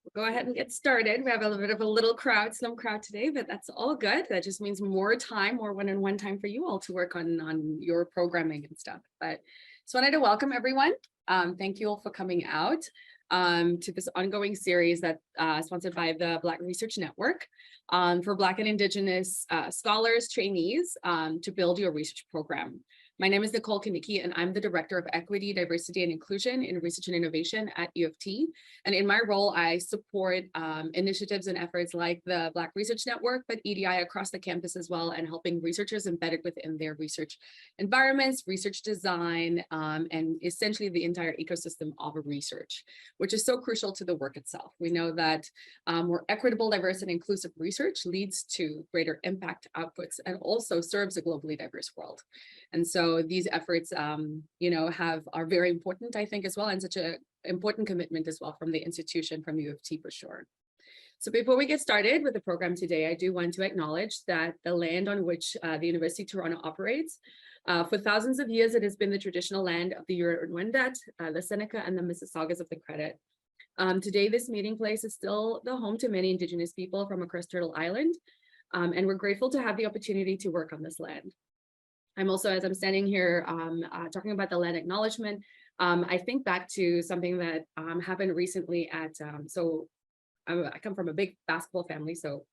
We'll go ahead and get started. We have a bit of a little crowd, slim crowd today, but that's all good. That just means more time, more one-on-one time for you all to work on your programming and stuff. But just wanted to welcome everyone. Thank you all for coming out to this ongoing series that sponsored by the Black Research Network for Black and Indigenous scholars, trainees to build your research program. My name is Nicole Kaniki, and I'm the Director of Equity, Diversity, and Inclusion in Research and Innovation at U of T. And in my role, I support initiatives and efforts like the Black Research Network, but EDI across the campus as well, and helping researchers embedded within their research environments, research design, and essentially the entire ecosystem of research, which is so crucial to the work itself. We know that more equitable, diverse, and inclusive research leads to greater impact outputs and also serves a globally diverse world. And so these efforts, are very important, I think, as well, and such an important commitment as well from the institution, from U of T for sure. So before we get started with the program today, I do want to acknowledge that the land on which the University of Toronto operates, for thousands of years, it has been the traditional land of the Huron-Wendat, the Seneca, and the Mississaugas of the Credit. Today, this meeting place is still the home to many Indigenous people from across Turtle Island, and we're grateful to have the opportunity to work on this land. I'm also, as I'm standing here talking about the land acknowledgement, I think back to something that happened recently at, I come from a big basketball family, so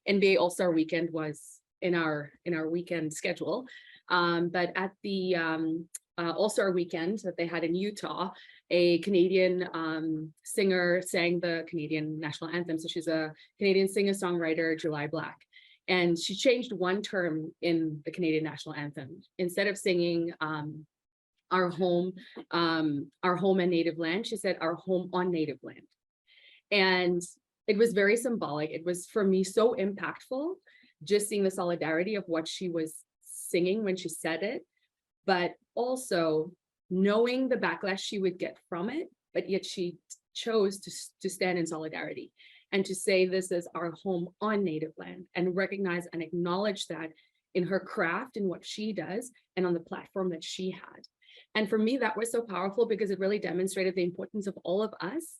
NBA All-Star Weekend was in our weekend schedule. But at the All-Star Weekend that they had in Utah, a Canadian singer sang the Canadian national anthem. So she's a Canadian singer-songwriter, July Black. And she changed one term in the Canadian national anthem. Instead of singing our home and native land, she said our home on native land. And it was very symbolic. It was, for me, so impactful, just seeing the solidarity of what she was singing when she said it, but also knowing the backlash she would get from it, but yet she chose to stand in solidarity and to say this is our home on native land, and recognize and acknowledge that in her craft and what she does and on the platform that she had. And for me, that was so powerful because it really demonstrated the importance of all of us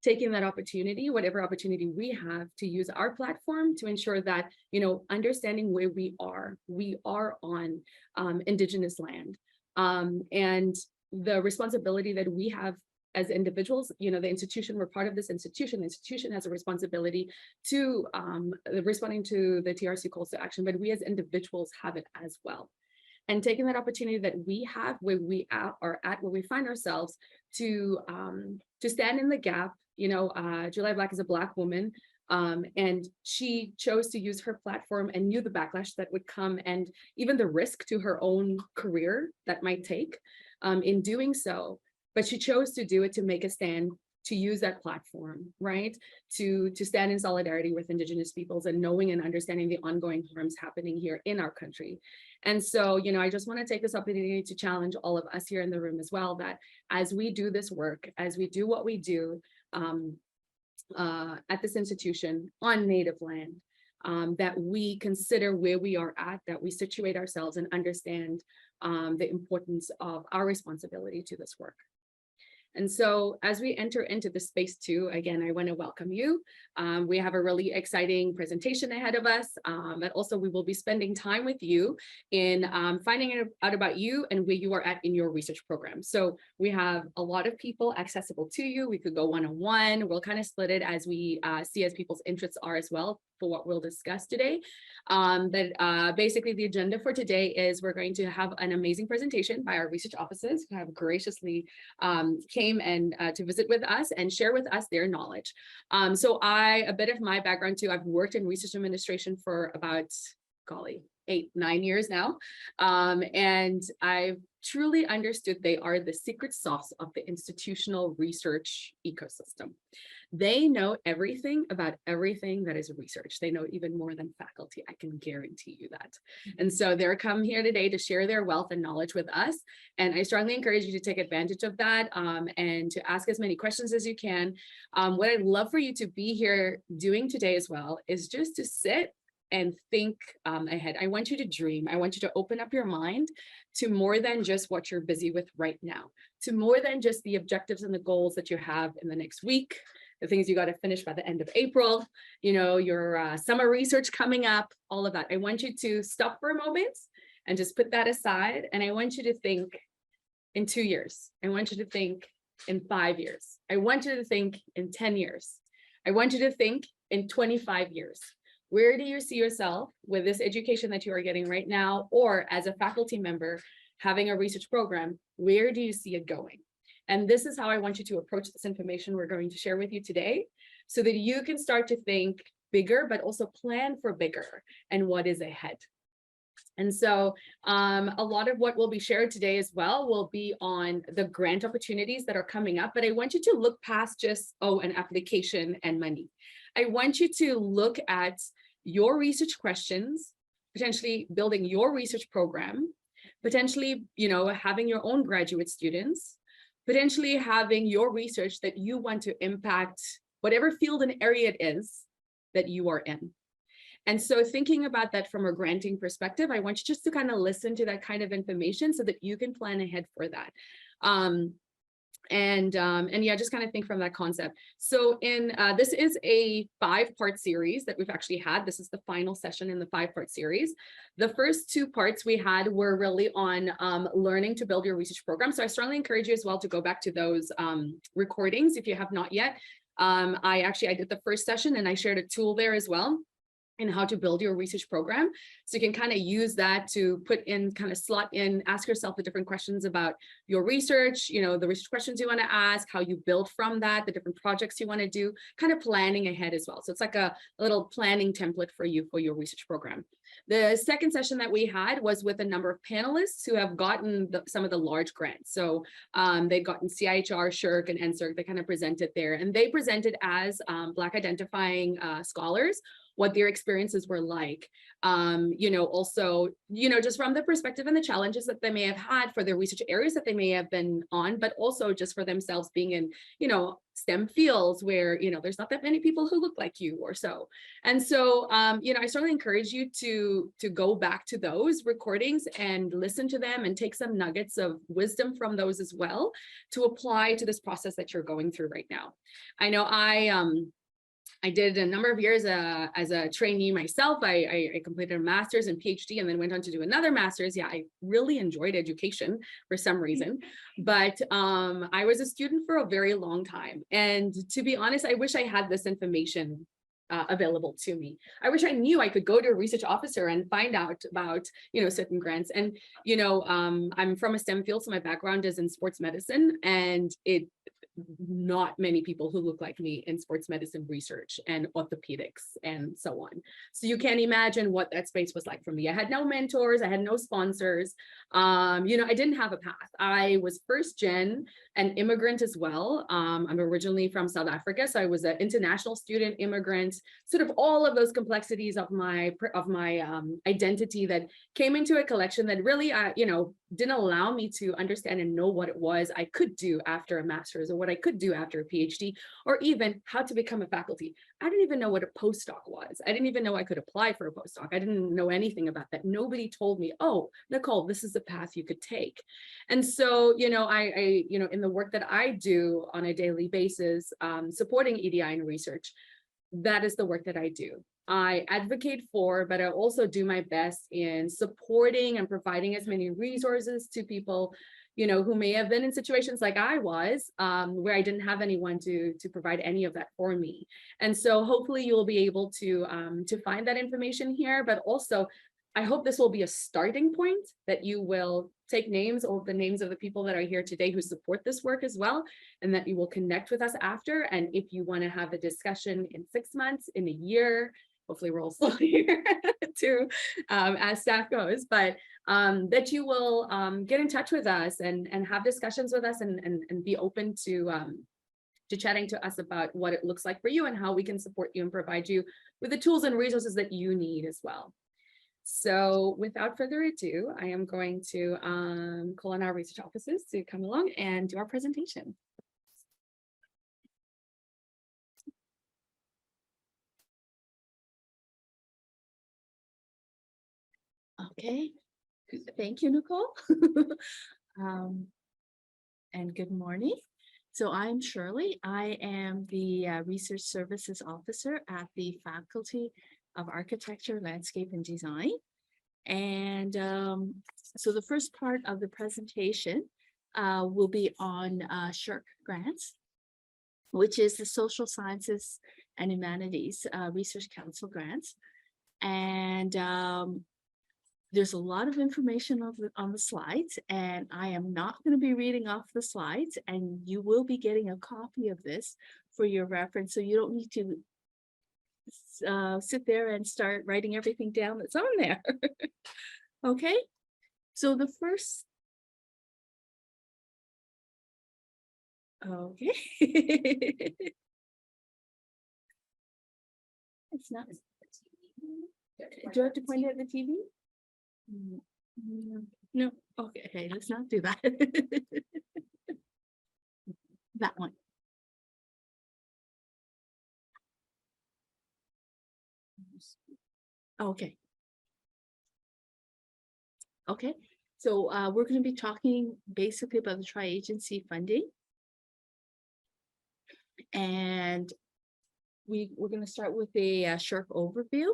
taking that opportunity, whatever opportunity we have, to use our platform to ensure that, understanding where we are on Indigenous land, and the responsibility that we have as individuals. The institution, we're part of this institution. The institution has a responsibility to responding to the TRC calls to action, but we as individuals have it as well. And taking that opportunity that we have where we are at, where we find ourselves, to stand in the gap. July Black is a Black woman, and she chose to use her platform and knew the backlash that would come, and even the risk to her own career that might take in doing so. But she chose to do it, to make a stand, to use that platform, right? To stand in solidarity with Indigenous peoples, and knowing and understanding the ongoing harms happening here in our country. And so, I just want to take this opportunity to challenge all of us here in the room as well, that as we do this work, as we do what we do at this institution on native land, that we consider where we are at, that we situate ourselves and understand the importance of our responsibility to this work. And so as we enter into the space too, again, I want to welcome you. We have a really exciting presentation ahead of us, but also we will be spending time with you in finding out about you and where you are at in your research program. So we have a lot of people accessible to you. We could go one-on-one. We'll kind of split it as we see as people's interests are as well for what we'll discuss today. But basically the agenda for today is we're going to have an amazing presentation by our research officers who have graciously came and to visit with us and share with us their knowledge. So a bit of my background too, I've worked in research administration for about, 8-9 years now. And I've truly understood they are the secret sauce of the institutional research ecosystem. They know everything about everything that is research. They know even more than faculty, I can guarantee you that. And so they're come here today to share their wealth and knowledge with us. And I strongly encourage you to take advantage of that and to ask as many questions as you can. What I'd love for you to be here doing today as well is just to sit and think ahead. I want you to dream. I want you to open up your mind to more than just what you're busy with right now, to more than just the objectives and the goals that you have in the next week, the things you got to finish by the end of April, you know, your summer research coming up, all of that. I want you to stop for a moment and just put that aside. And I want you to think in 2 years. I want you to think in 5 years. I want you to think in 10 years. I want you to think in 25 years. Where do you see yourself with this education that you are getting right now, or as a faculty member having a research program? Where do you see it going? And this is how I want you to approach this information we're going to share with you today, so that you can start to think bigger, but also plan for bigger and what is ahead. And so a lot of what will be shared today as well will be on the grant opportunities that are coming up. But I want you to look past just, oh, an application and money. I want you to look at your research questions, potentially building your research program, potentially, you know, having your own graduate students, potentially having your research that you want to impact whatever field and area it is that you are in. And so thinking about that from a granting perspective, I want you just to kind of listen to that kind of information so that you can plan ahead for that. And yeah, just kind of think from that concept. So this is a 5-part series that we've actually had. This is the final session in the 5-part series. The first 2 parts we had were really on learning to build your research program. So I strongly encourage you as well to go back to those recordings if you have not yet. I did the first session and I shared a tool there as well in how to build your research program. So you can kind of use that to put in, kind of slot in, ask yourself the different questions about your research, you know, the research questions you want to ask, how you build from that, the different projects you want to do, kind of planning ahead as well. So it's like a little planning template for you for your research program. The second session that we had was with a number of panelists who have gotten some of the large grants. So they've gotten CIHR, SSHRC, and NSERC. They kind of presented there, and they presented as Black identifying scholars what their experiences were like, you know, also, you know, just from the perspective and the challenges that they may have had for their research areas that they may have been on, but also just for themselves being in, you know, STEM fields where, you know, there's not that many people who look like you or so. And so, you know, I certainly encourage you to go back to those recordings and listen to them and take some nuggets of wisdom from those as well to apply to this process that you're going through right now. I know I did a number of years as a trainee myself. I completed a master's and PhD and then went on to do another master's. Yeah, I really enjoyed education for some reason, but I was a student for a very long time. And to be honest, I wish I had this information available to me. I wish I knew I could go to a research officer and find out about, you know, certain grants. And, you know, I'm from a STEM field, so my background is in sports medicine, and not many people who look like me in sports medicine research and orthopedics and so on. So you can imagine what that space was like for me. I had no mentors, I had no sponsors. You know, I didn't have a path. I was first gen, an immigrant as well. I'm originally from South Africa, so I was an international student, immigrant, sort of all of those complexities of my identity that came into a collection that really, you know, didn't allow me to understand and know what it was I could do after a master's, or what I could do after a PhD, or even how to become a faculty. I didn't even know what a postdoc was. I didn't even know I could apply for a postdoc. I didn't know anything about that. Nobody told me, oh, Nicole, this is the path you could take. And so, you know, I you know, in the work that I do on a daily basis, supporting EDI and research, that is the work that I do. I advocate for, but I also do my best in supporting and providing as many resources to people, you know, who may have been in situations like I was, where I didn't have anyone to provide any of that for me. And so hopefully you'll be able to find that information here, but also I hope this will be a starting point that you will take names, or the names of the people that are here today who support this work as well, and that you will connect with us after. And if you want to have a discussion in 6 months, in a year, hopefully we're all still here too, as staff goes, but that you will get in touch with us and have discussions with us and be open to chatting to us about what it looks like for you and how we can support you and provide you with the tools and resources that you need as well. So without further ado, I am going to call on our research officers to come along and do our presentation. Okay, thank you, Nicole. And good morning. So I'm Shirley. I am the Research Services Officer at the Faculty of Architecture, Landscape and Design. And so the first part of the presentation will be on SSHRC grants, which is the Social Sciences and Humanities Research Council grants. And there's a lot of information on the slides, and I am not going to be reading off the slides, and you will be getting a copy of this for your reference, so you don't need to sit there and start writing everything down that's on there. Okay, so the first. Okay. It's not. Do I have to point it at the TV? No, okay, let's not do that. That one. Okay. Okay, so we're going to be talking basically about the tri-agency funding. And we're going to start with a SSHRC overview.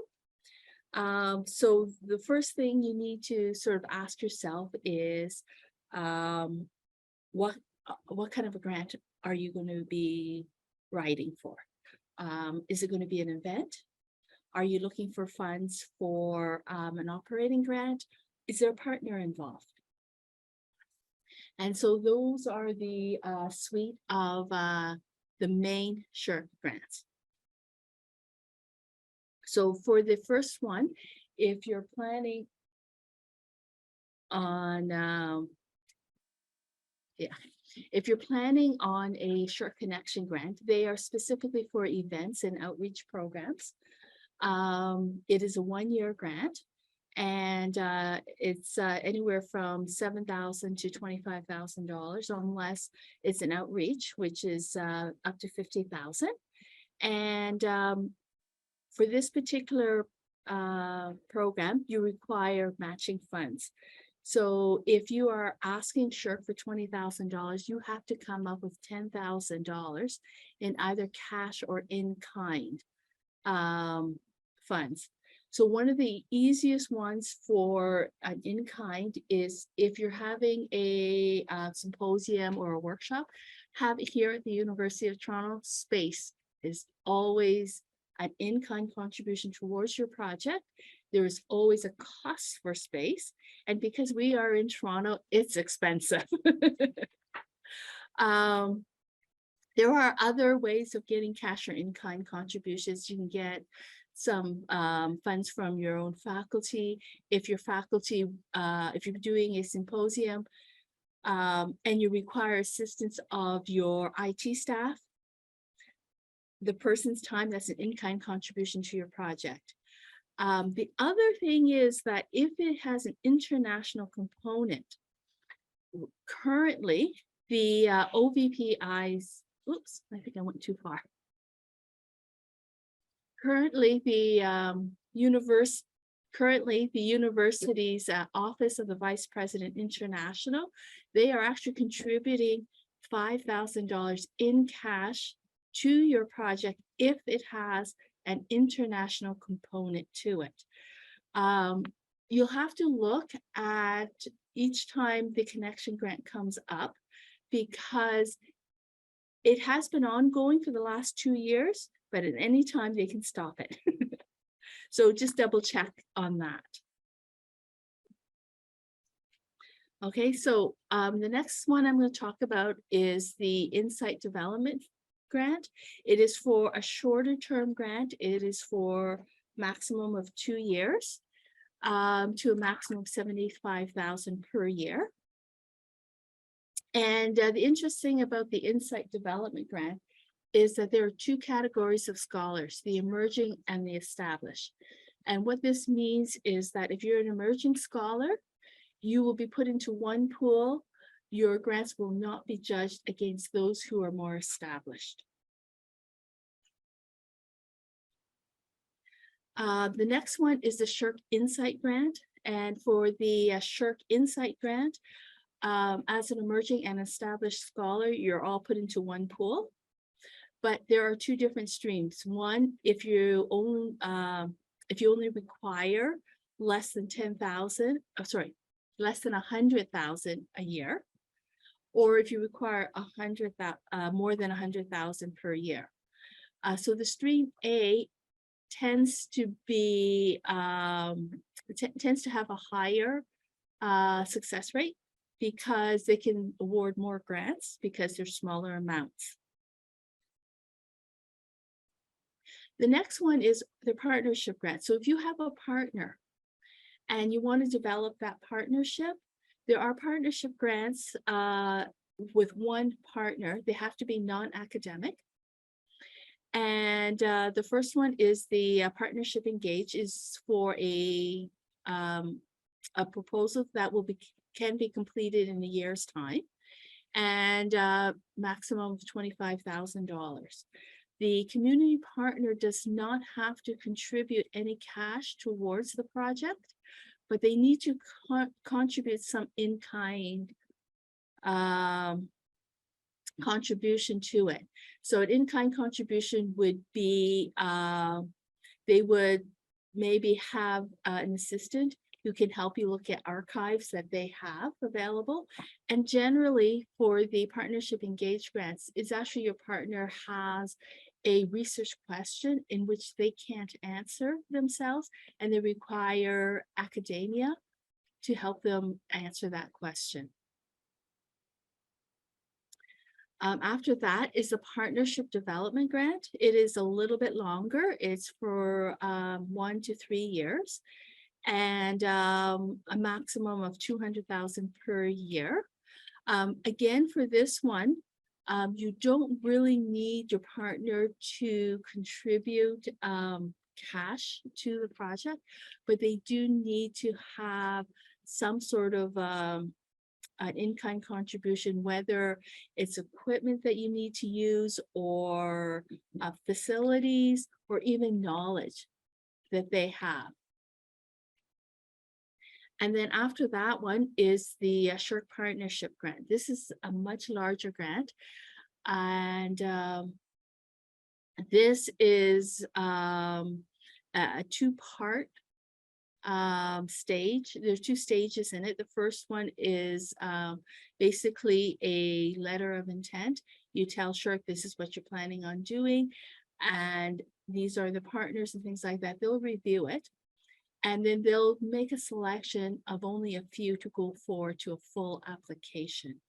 So the first thing you need to sort of ask yourself is what kind of a grant are you going to be writing for? Is it going to be an event? Are you looking for funds for an operating grant? Is there a partner involved? And so those are the suite of the main SSHRC grants. So for the first one, if you're planning on, if you're planning on a SSHRC Connection grant, they are specifically for events and outreach programs. It is a one-year grant, and it's anywhere from $7,000 to $25,000, unless it's an outreach, which is up to $50,000. And for this particular program, you require matching funds. So if you are asking SSHRC for $20,000, you have to come up with $10,000 in either cash or in-kind funds. So one of the easiest ones for an in-kind is if you're having a symposium or a workshop, have it here at the University of Toronto. Space is always an in-kind contribution towards your project. There is always a cost for space, and because we are in Toronto, it's expensive. There are other ways of getting cash or in-kind contributions. You can get some funds from your own faculty. If your faculty, if you're doing a symposium and you require assistance of your IT staff, the person's time, that's an in-kind contribution to your project. The other thing is that if it has an international component, currently the OVPI's, oops, I think I went too far. Currently, the university's Office of the Vice President International, they are actually contributing $5,000 in cash to your project if it has an international component to it. You'll have to look at each time the connection grant comes up, because it has been ongoing for the last 2 years, but at any time they can stop it. So just double check on that. Okay, so the next one I'm going to talk about is the Insight Development Grant. It is for a shorter term grant. It is for maximum of 2 years to a maximum of $75,000 per year. And the interesting thing about the Insight Development Grant is that there are 2 categories of scholars, the emerging and the established. And what this means is that if you're an emerging scholar, you will be put into one pool. Your grants will not be judged against those who are more established. The next one is the SSHRC Insight Grant. And for the SSHRC Insight Grant, as an emerging and established scholar, you're all put into one pool. But there are two different streams. One, if you only require less than 10,000, less than 100,000 a year, or if you require more than 100,000 per year. So the stream A tends to be tends to have a higher success rate because they can award more grants because they're smaller amounts. The next one is the partnership grant. So if you have a partner and you want to develop that partnership, there are partnership grants with one partner. They have to be non-academic. And the first one is the partnership engage is for a proposal that can be completed in a year's time, and maximum of $25,000. The community partner does not have to contribute any cash towards the project, but they need to contribute some in-kind contribution to it. So an in-kind contribution would be, they would maybe have an assistant who can help you look at archives that they have available. And generally for the partnership engaged grants, it's actually your partner has a research question in which they can't answer themselves, and they require academia to help them answer that question. After that is the partnership development grant. It is a little bit longer. It's for 1 to 3 years, and a maximum of 200,000 per year. Again, for this one, you don't really need your partner to contribute cash to the project, but they do need to have some sort of an in-kind contribution, whether it's equipment that you need to use or facilities or even knowledge that they have. And then after that one is the SSHRC partnership grant. This is a much larger grant. And this is a two-part stage. There's 2 stages in it. The first one is basically a letter of intent. You tell SSHRC this is what you're planning on doing, and these are the partners and things like that. They'll review it, and then they'll make a selection of only a few to go forward to a full application.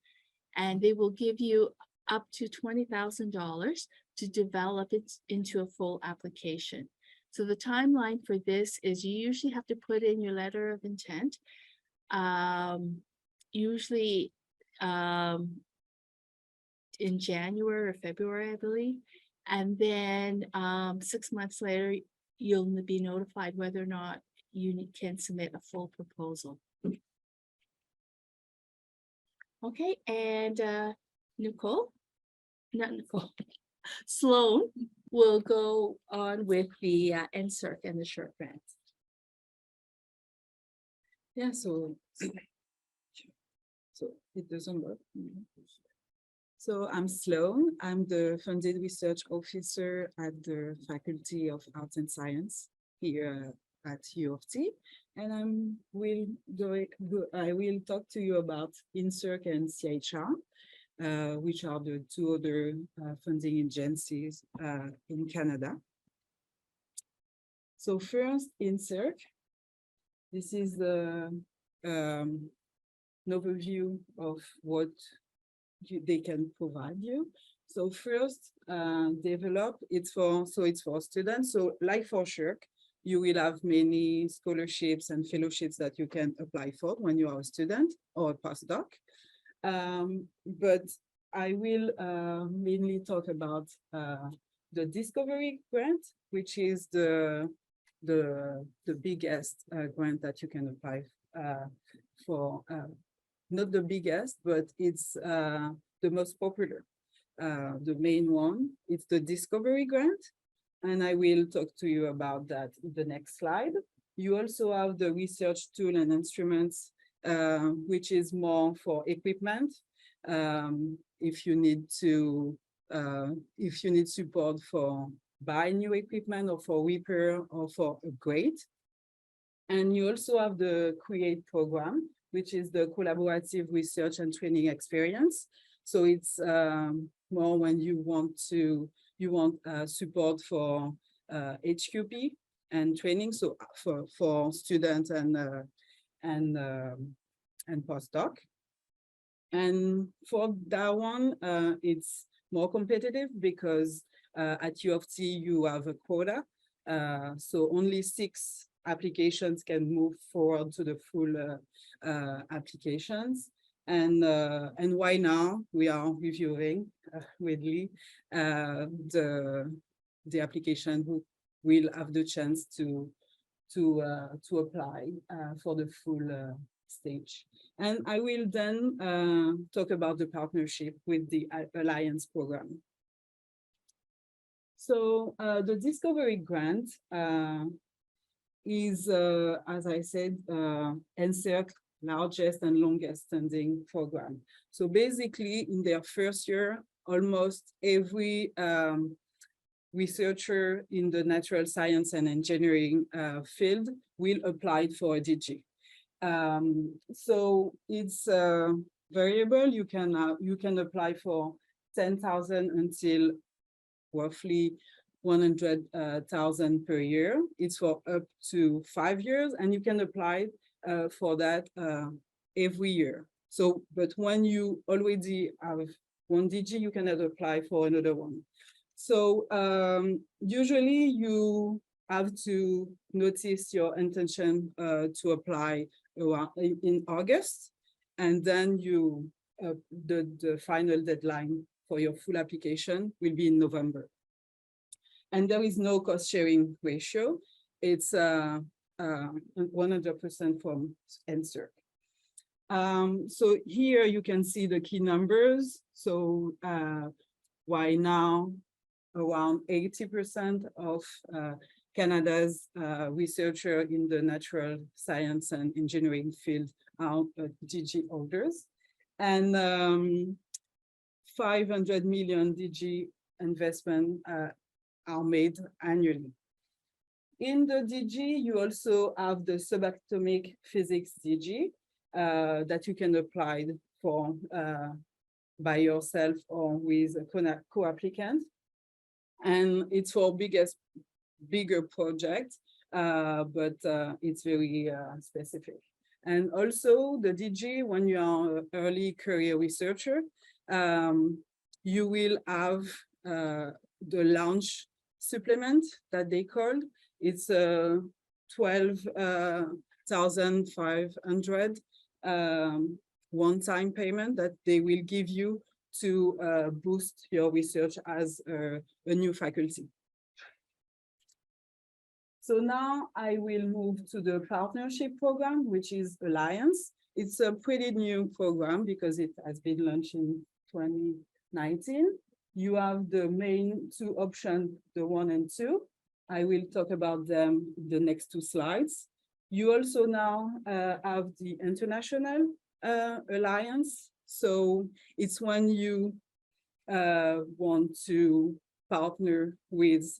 And they will give you up to $20,000 to develop it into a full application. So the timeline for this is you usually have to put in your letter of intent, usually in January or February, I believe. And then 6 months later, you'll be notified whether or not you can submit a full proposal. Okay, and Sloan will go on with the NSERC and the SSHRC grants. Yeah, so it doesn't work. So I'm Sloan. I'm the funded research officer at the Faculty of Arts and Science here at U of T, and I will talk to you about NSERC and CIHR, which are the 2 other funding agencies in Canada. So first, NSERC. This is an overview of what they can provide you. So first, develop, it's for students. So like for SSHRC, you will have many scholarships and fellowships that you can apply for when you are a student or a postdoc. But I will mainly talk about the Discovery Grant, which is the biggest grant that you can apply for. Not the biggest, but it's the most popular. The main one, it's the Discovery Grant, and I will talk to you about that in the next slide. You also have the research tool and instruments which is more for equipment. If you need support for buy new equipment or for repair or for upgrade. And you also have the CREATE program, which is the collaborative research and training experience. So it's more when you want support for HQP and training, so for students and postdoc. And for that one, it's more competitive because at U of T you have a quota, so only 6 applications can move forward to the full applications. And why now we are reviewing with Lee the application who will have the chance to apply for the full stage. And I will then talk about the partnership with the Alliance program. So the Discovery Grant is, as I said, NSERC largest and longest standing program. So basically in their first year, almost every researcher in the natural science and engineering field will apply for a DG. So it's variable. You can apply for 10,000 until roughly 100,000 per year. It's for up to 5 years, and you can apply for that every year. So, but when you already have one DG, you cannot apply for another one. So usually you have to notice your intention to apply in August, and then the final deadline for your full application will be in November. And there is no cost sharing ratio. It's 100% from NSERC. So here you can see the key numbers. So why now around 80% of Canada's researchers in the natural science and engineering field are DG holders, and 500 million DG investment are made annually. In the DG, you also have the subatomic physics DG that you can apply for by yourself or with a co-applicant. And it's for bigger projects, but it's very specific. And also the DG, when you are an early career researcher, you will have the launch supplement that they called. It's 12,500 one-time payment that they will give you to boost your research as a new faculty. So now I will move to the partnership program, which is Alliance. It's a pretty new program because it has been launched in 2019. You have the main 2 options, the 1 and 2. I will talk about them in the next 2 slides. You also now have the international alliance. So it's when you want to partner with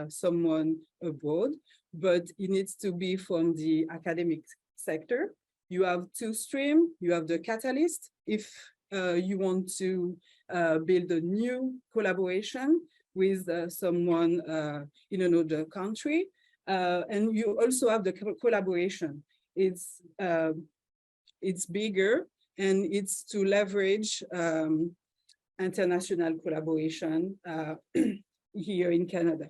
someone abroad, but it needs to be from the academic sector. You have 2 streams. You have the catalyst. If you want to build a new collaboration with someone in another country. And you also have the collaboration. It's bigger, and it's to leverage international collaboration here in Canada.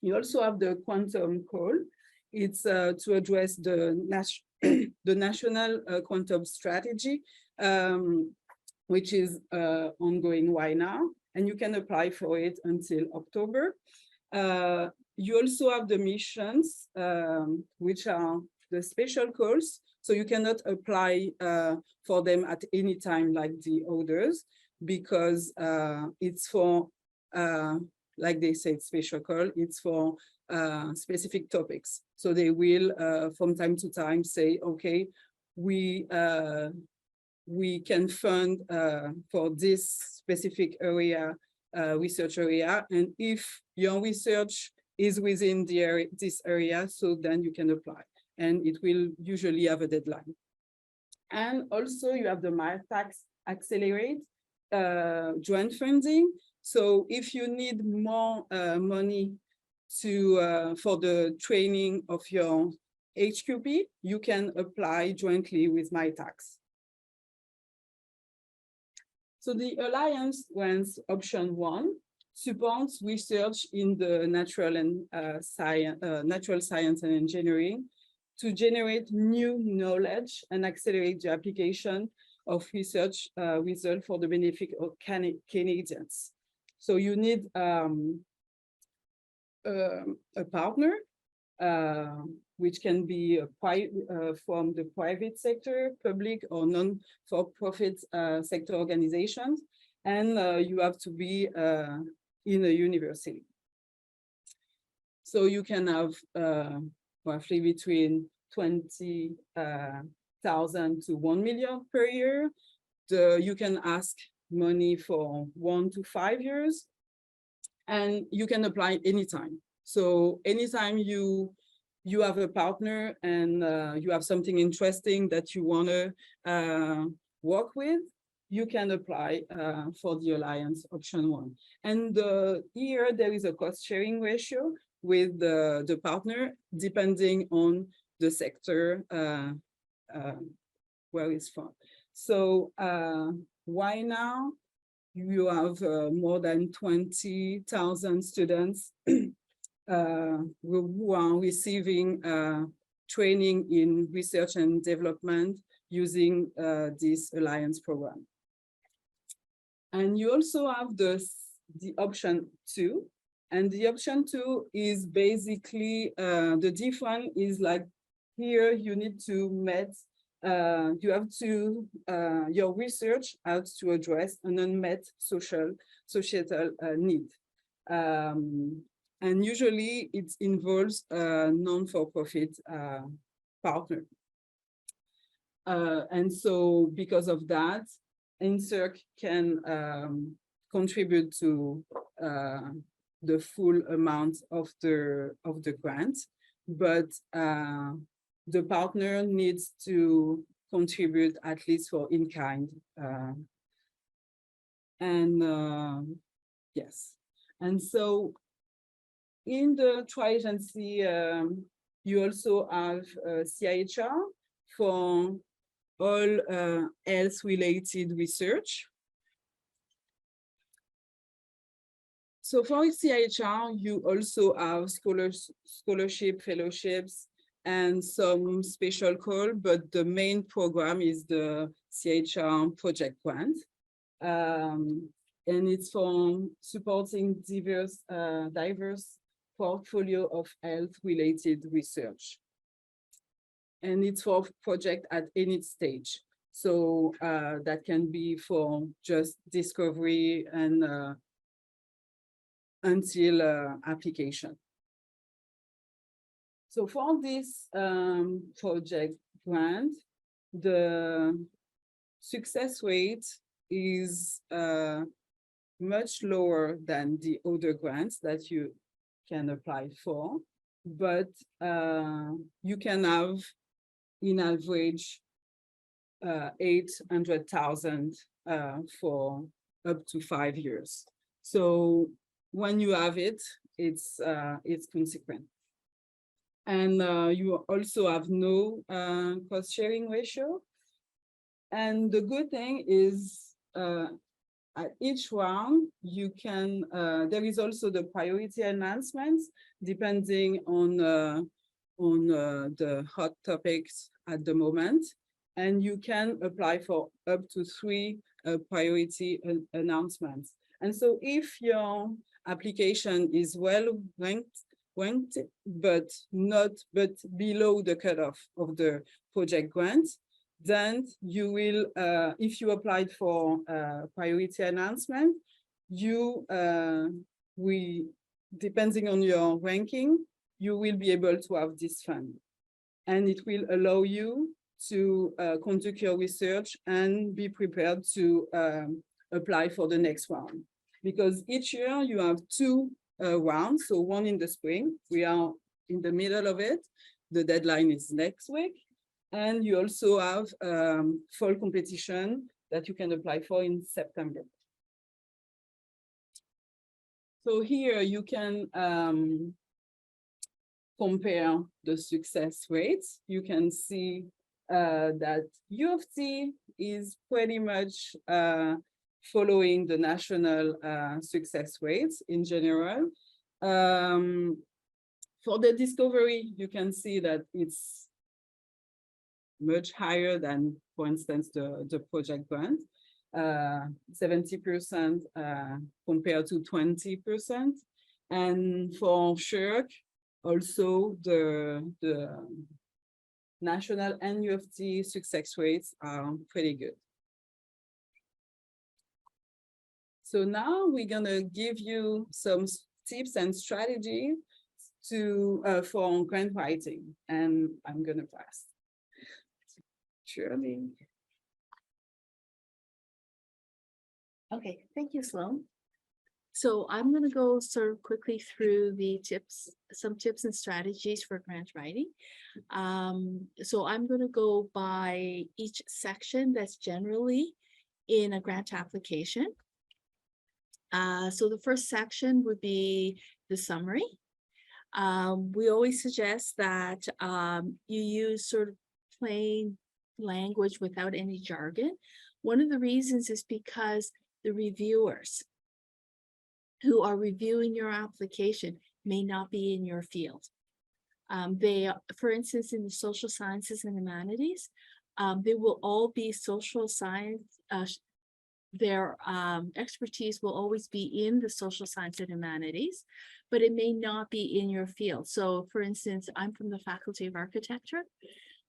You also have the quantum call. It's to address the national quantum strategy, which is ongoing right now, and you can apply for it until October. You also have the missions, which are the special calls. So you cannot apply for them at any time like the others, because it's for, like they said, special call, it's for specific topics. So they will, from time to time, say, okay, we can fund for this specific area, research area. And if your research is within the area, this area, so then you can apply. And it will usually have a deadline. And also you have the MyTax Accelerate joint funding. So if you need more money to for the training of your HQP, you can apply jointly with MyTax. So the Alliance grants option 1 supports research in the natural science and engineering to generate new knowledge and accelerate the application of research results for the benefit of Canadians. So you need a partner, which can be from the private sector, public or non-for-profit sector organizations, and you have to be in a university. So you can have roughly between 20,000 to 1 million per year. You can ask money for 1 to 5 years, and you can apply anytime. So anytime you have a partner and you have something interesting that you want to work with, you can apply for the Alliance option 1. And here there is a cost sharing ratio with the partner, depending on the sector where it's from. So why now? You have more than 20,000 students who are receiving training in research and development using this Alliance program. And you also have the option 2. And the option 2 is basically, the difference is like here you need to meet, your research has to address an unmet societal need. And usually it involves a non-for-profit partner. And so because of that, NSERC can contribute to the full amount of the grant, but the partner needs to contribute at least for in-kind. Yes, and so in the tri-agency, you also have CIHR for all health-related research. So for CIHR, you also have scholarship, fellowships, and some special call, but the main program is the CIHR project grant. And it's for supporting diverse portfolio of health-related research. And it's for project at any stage. So that can be for just discovery and until application. So for this project grant, the success rate is much lower than the other grants that you can apply for, but you can have, in average, 800,000 for up to 5 years. So when you have it, it's consequent. And you also have no cost sharing ratio. And the good thing is at each round, you can, there is also the priority enhancements depending on the hot topics at the moment. And you can apply for up to 3 priority announcements. And so if your application is well ranked, but below the cutoff of the project grant, then you will, if you applied for priority enhancement, depending on your ranking, you will be able to have this fund. And it will allow you to conduct your research and be prepared to apply for the next round. Because each year you have two rounds, so one in the spring, we are in the middle of it, the deadline is next week, and you also have fall competition that you can apply for in September. So here you can compare the success rates. You can see that U of T is pretty much following the national success rates in general. For the discovery, you can see that it's much higher than, for instance, the project grant, 70% compared to 20%. And for SSHRC, also the national and U of T success rates are pretty good. So now we're gonna give you some tips and strategies for grant writing, and I'm gonna pass. Shirley. Okay, thank you, Sloan. So I'm going to go sort of quickly through the tips, some tips and strategies for grant writing. So I'm going to go by each section that's generally in a grant application. So the first section would be the summary. We always suggest that you use sort of plain language without any jargon. One of the reasons is because the reviewers who are reviewing your application may not be in your field. For instance, in the social sciences and humanities, they will all be social science. Their expertise will always be in the social science and humanities, but it may not be in your field. So for instance, I'm from the Faculty of Architecture.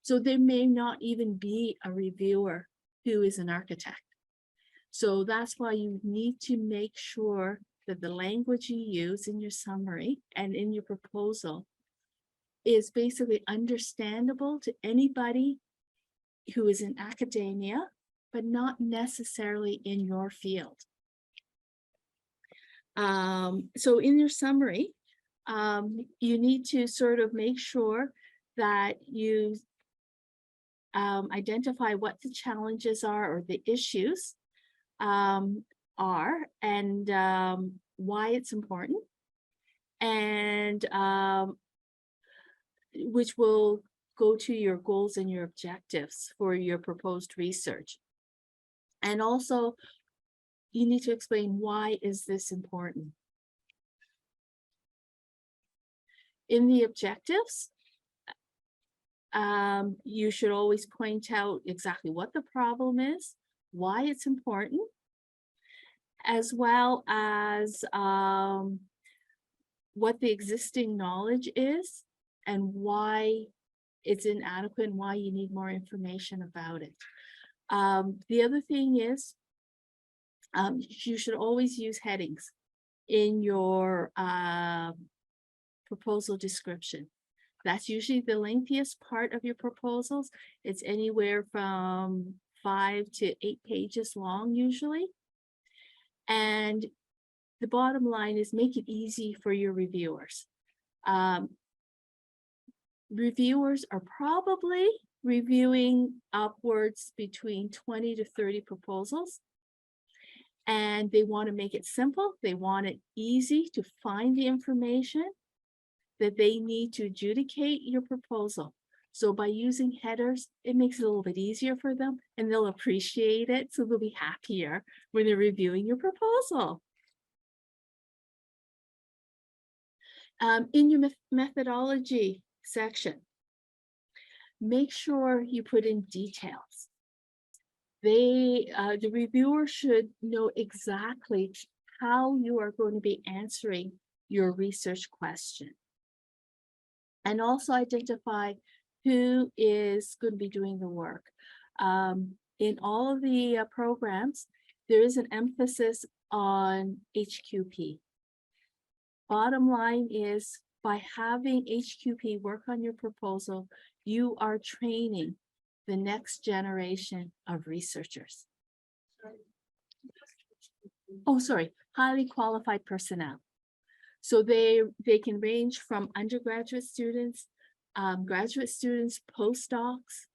So there may not even be a reviewer who is an architect. So that's why you need to make sure that the language you use in your summary and in your proposal is basically understandable to anybody who is in academia, but not necessarily in your field. So in your summary, you need to sort of make sure that you identify what the challenges are or the issues are, and why it's important, and which will go to your goals and your objectives for your proposed research. And also, you need to explain why is this important. In the objectives, you should always point out exactly what the problem is, why it's important, as well as what the existing knowledge is and why it's inadequate and why you need more information about it. The other thing is you should always use headings in your proposal description. That's usually the lengthiest part of your proposals. It's anywhere from 5 to 8 pages long usually. And the bottom line is make it easy for your reviewers. Reviewers are probably reviewing upwards between 20 to 30 proposals. And they want to make it simple. They want it easy to find the information that they need to adjudicate your proposal. So by using headers, it makes it a little bit easier for them and they'll appreciate it. So they'll be happier when they're reviewing your proposal. In your methodology section, make sure you put in details. The reviewer should know exactly how you are going to be answering your research question. And also identify who is going to be doing the work. In all of the programs, there is an emphasis on HQP. Bottom line is, by having HQP work on your proposal, you are training the next generation of researchers. Oh, sorry, highly qualified personnel. So they can range from undergraduate students, graduate students, postdocs,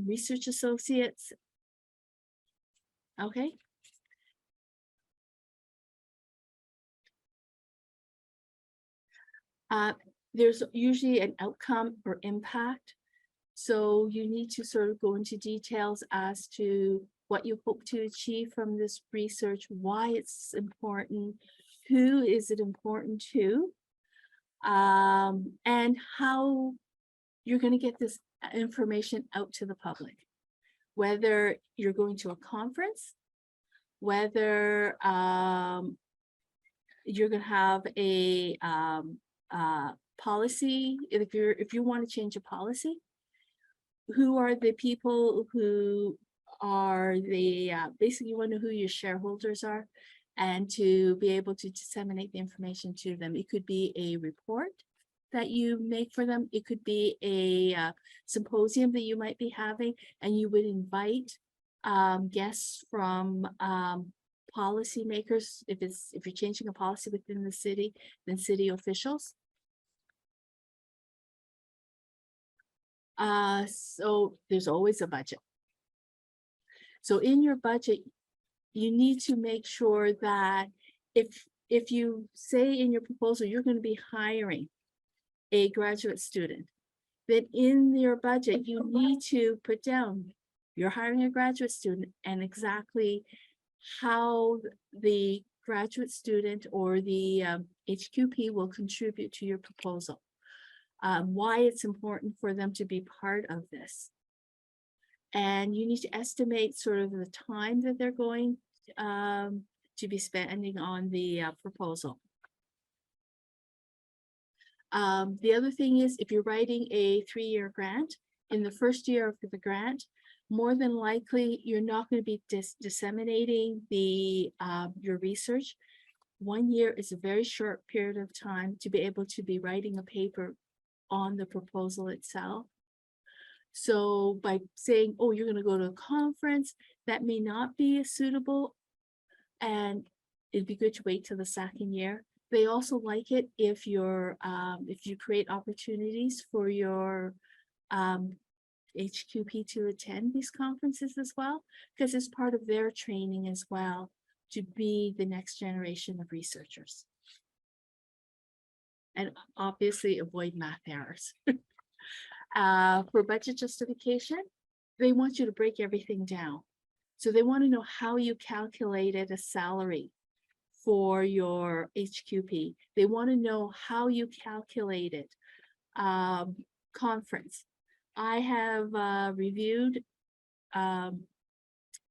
research associates. Okay. There's usually an outcome or impact. So you need to sort of go into details as to what you hope to achieve from this research, why it's important, who is it important to, and how you're going to get this information out to the public. Whether you're going to a conference, whether you're going to have a policy, if you want to change a policy, who are the people who are the basically you want to know who your shareholders are, and to be able to disseminate the information to them. It could be a report that you make for them. It could be a symposium that you might be having, and you would invite guests from policymakers. If you're changing a policy within the city, then city officials. So there's always a budget. So in your budget, you need to make sure that if you say in your proposal you're going to be hiring a graduate student, then in your budget you need to put down you're hiring a graduate student and exactly how the graduate student or the HQP will contribute to your proposal. Why it's important for them to be part of this. And you need to estimate sort of the time that they're going to be spending on the proposal. The other thing is, if you're writing a 3-year grant, in the first year of the grant, more than likely, you're not going to be disseminating your research. 1 year is a very short period of time to be able to be writing a paper on the proposal itself. So by saying, oh, you're going to go to a conference, that may not be suitable, and it'd be good to wait till the second year. They also like it if you create opportunities for your HQP to attend these conferences as well, because it's part of their training as well to be the next generation of researchers. And obviously avoid math errors. For budget justification, they want you to break everything down. So they want to know how you calculated a salary for your HQP. They want to know how you calculated conference. I have reviewed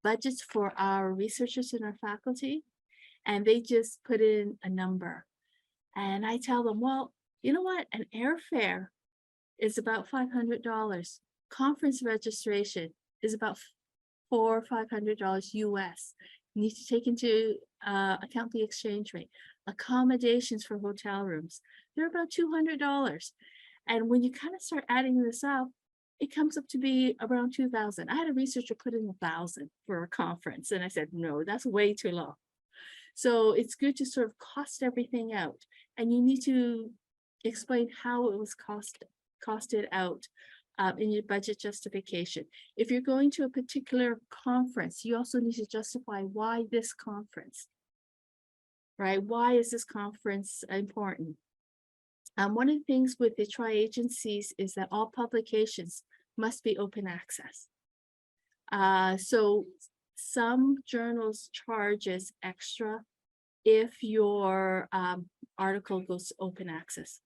budgets for our researchers and our faculty, and they just put in a number. And I tell them, well, you know what? An airfare is about $500. Conference registration is about $400 or $500 US. You need to take into account the exchange rate. Accommodations for hotel rooms, they're about $200. And when you kind of start adding this up, it comes up to be around 2,000. I had a researcher put in 1,000 for a conference, and I said, no, that's way too low. So it's good to sort of cost everything out, and you need to explain how it was costed out in your budget justification. If you're going to a particular conference, you also need to justify why this conference, right? Why is this conference important? One of the things with the tri-agencies is that all publications must be open access. So some journals charges extra if your article goes to open access.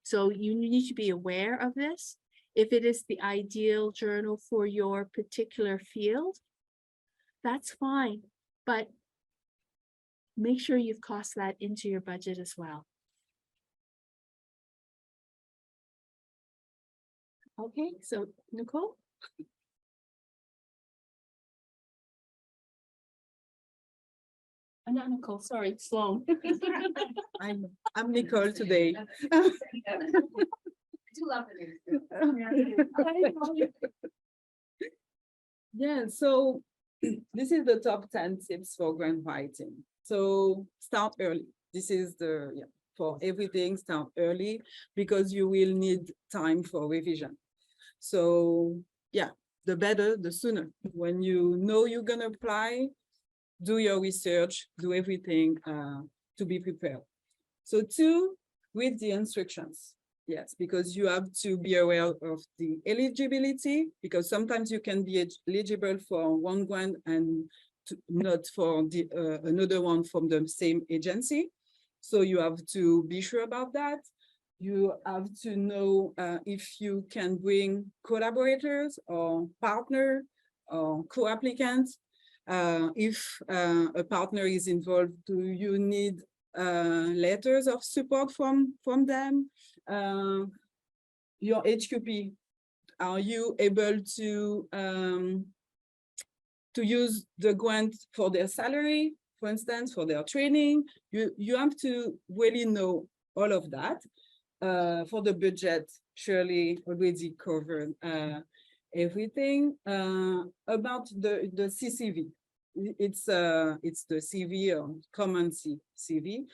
So you need to be aware of this. If it is the ideal journal for your particular field, that's fine, but make sure you've cost that into your budget as well. Okay, so Nicole? I'm not Nicole, sorry, Sloan. I'm Nicole today. do love it. Yeah, so this is the top 10 tips for grant writing. So start early. This is the, yeah, for everything, start early because you will need time for revision. So yeah, the better, the sooner. When you know you're gonna apply, do your research, do everything to be prepared. So 2, read the instructions. Yes, because you have to be aware of the eligibility, because sometimes you can be eligible for one grant and not for the another one from the same agency. So you have to be sure about that. You have to know if you can bring collaborators or partner or co-applicants. If a partner is involved, do you need letters of support from them? Your HQP, are you able to use the grant for their salary, for instance, for their training? You have to really know all of that. For the budget, Shirley already covered everything. About the CCV. It's the CV or common CV.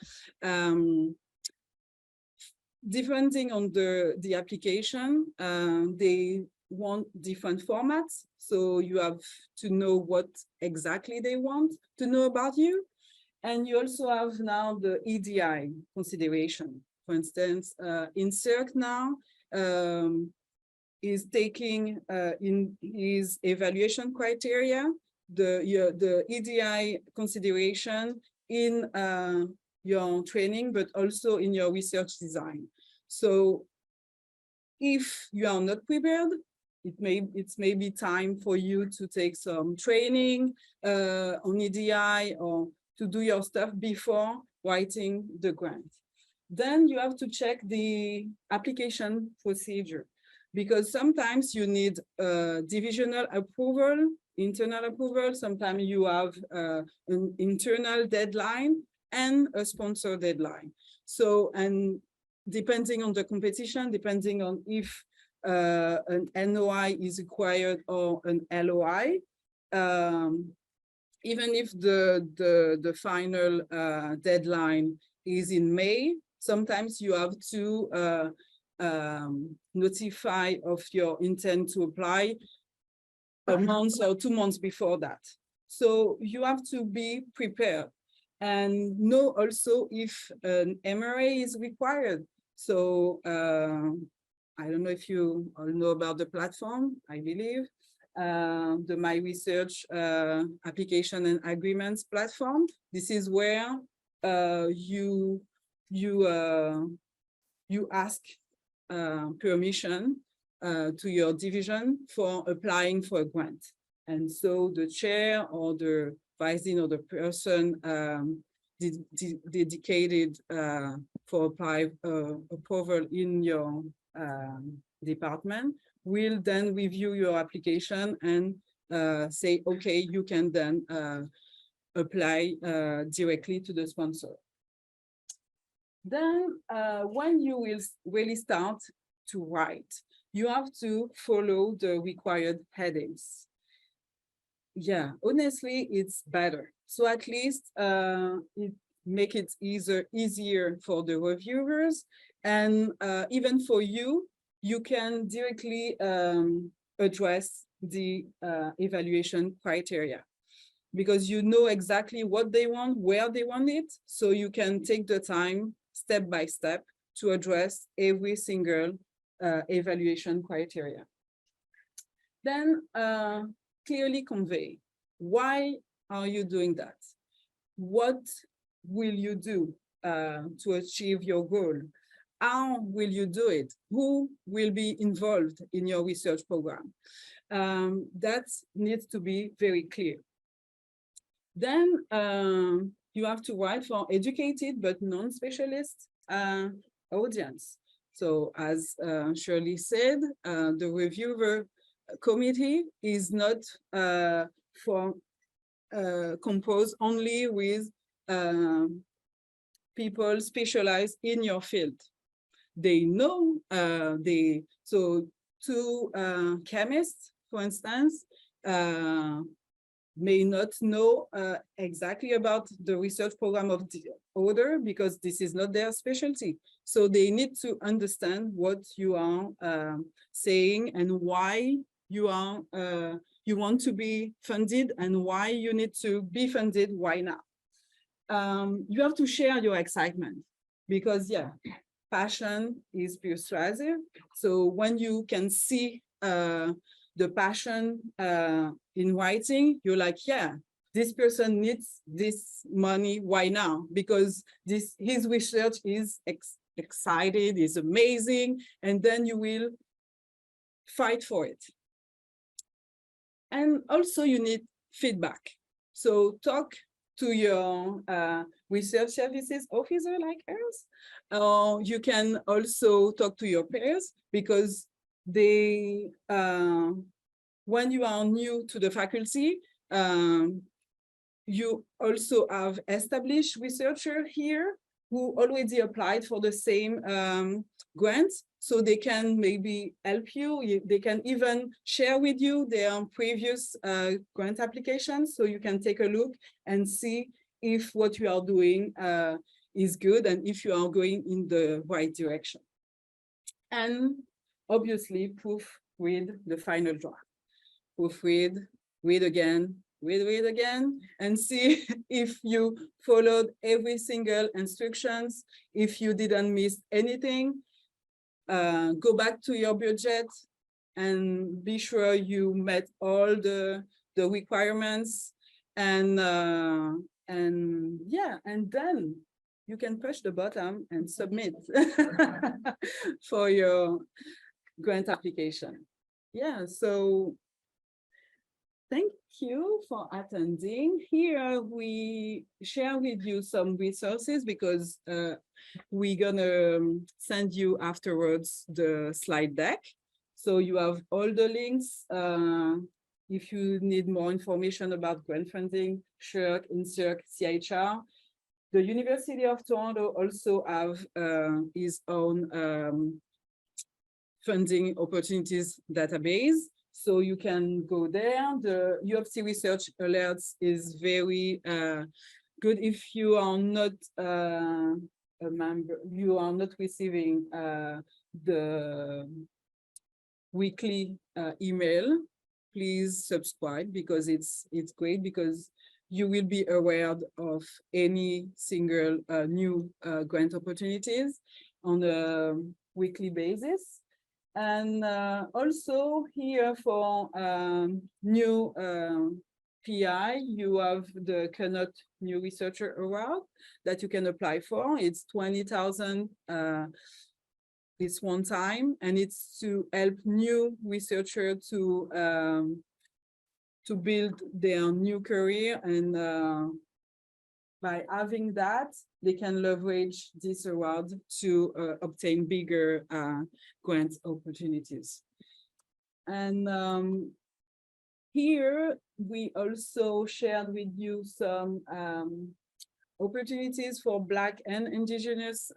Depending on the application, they want different formats. So you have to know what exactly they want to know about you. And you also have now the EDI consideration. For instance, NSERC now is taking in his evaluation criteria the EDI consideration in your training, but also in your research design. So if you are not prepared, it's maybe time for you to take some training on EDI or to do your stuff before writing the grant. Then you have to check the application procedure, because sometimes you need divisional approval, internal approval. Sometimes you have an internal deadline and a sponsor deadline. So, and depending on the competition, depending on if an NOI is required or an LOI, even if the final deadline is in May, sometimes you have to notify of your intent to apply a month or 2 months before that. So you have to be prepared and know also if an MRA is required. So I don't know if you all know about the platform, I believe. The My Research application and agreements platform. This is where you ask permission to your division for applying for a grant. And so the chair or the vice dean or the person dedicated for approval in your department will then review your application and say, okay, you can then apply directly to the sponsor. Then when you will really start to write, you have to follow the required headings. Yeah, honestly, it's better. So at least it make it easier for the reviewers, and even for you, you can directly address the evaluation criteria, because you know exactly what they want, where they want it, so you can take the time step by step to address every single evaluation criteria. Then clearly convey, why are you doing that? What will you do to achieve your goal? How will you do it? Who will be involved in your research program? That needs to be very clear. Then you have to write for educated but non-specialist audience. So as Shirley said, the reviewer committee is not composed only with people specialized in your field. they know, so two chemists, for instance, may not know exactly about the research program of the other because this is not their specialty. So they need to understand what you are saying and why you are you want to be funded and why you need to be funded, why now. You have to share your excitement because passion is persuasive. So when you can see the passion in writing, you're like, yeah, this person needs this money, why now? Because his research is excited, is amazing, and then you will fight for it. And also you need feedback. So talk to your research services officer like us. You can also talk to your peers because they, when you are new to the faculty, you also have established researchers here who already applied for the same grants, so they can maybe help you. They can even share with you their previous grant applications, so you can take a look and see if what you are doing is good and if you are going in the right direction. And obviously, proofread the final draft. Proofread, read again, read again, and see if you followed every single instructions, if you didn't miss anything. Go back to your budget and be sure you met all the requirements, and then you can push the button and submit for your grant application. Yeah, so thank you for attending. Here we share with you some resources because we're gonna send you afterwards the slide deck. So you have all the links. If you need more information about grant funding, SSHRC, NSERC, CIHR. The University of Toronto also have its own funding opportunities database. So you can go there. The U of C Research Alerts is very good if you are not a member, you are not receiving the weekly email. Please subscribe because it's great, because you will be aware of any single new grant opportunities on a weekly basis. And also here for new PI, you have the Cannot New Researcher Award that you can apply for. It's 20,000 this one time, and it's to help new researchers to build their new career, and by having that, they can leverage this award to obtain bigger grant opportunities. And here we also shared with you some opportunities for Black and Indigenous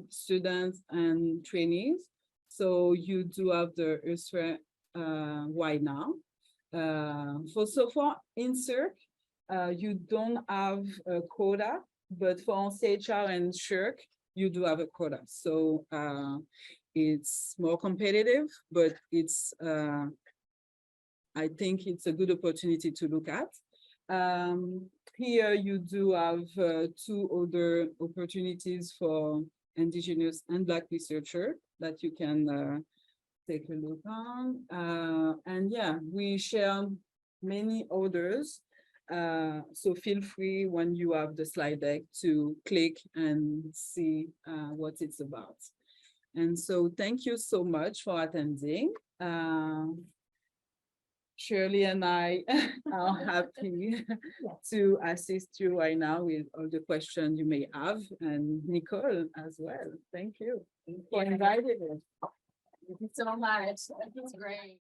students and trainees. So you do have the SSHRC Why Now. For NSERC, you don't have a quota, but for CIHR and SSHRC, you do have a quota. So it's more competitive, but it's I think it's a good opportunity to look at. Here you do have two other opportunities for Indigenous and Black researchers that you can take a look on. And yeah, we share many others. So feel free when you have the slide deck to click and see what it's about. And so thank you so much for attending. Shirley and I are happy to assist you right now with all the questions you may have, and Nicole as well. Thank you for inviting us. Thank you so much. That's great.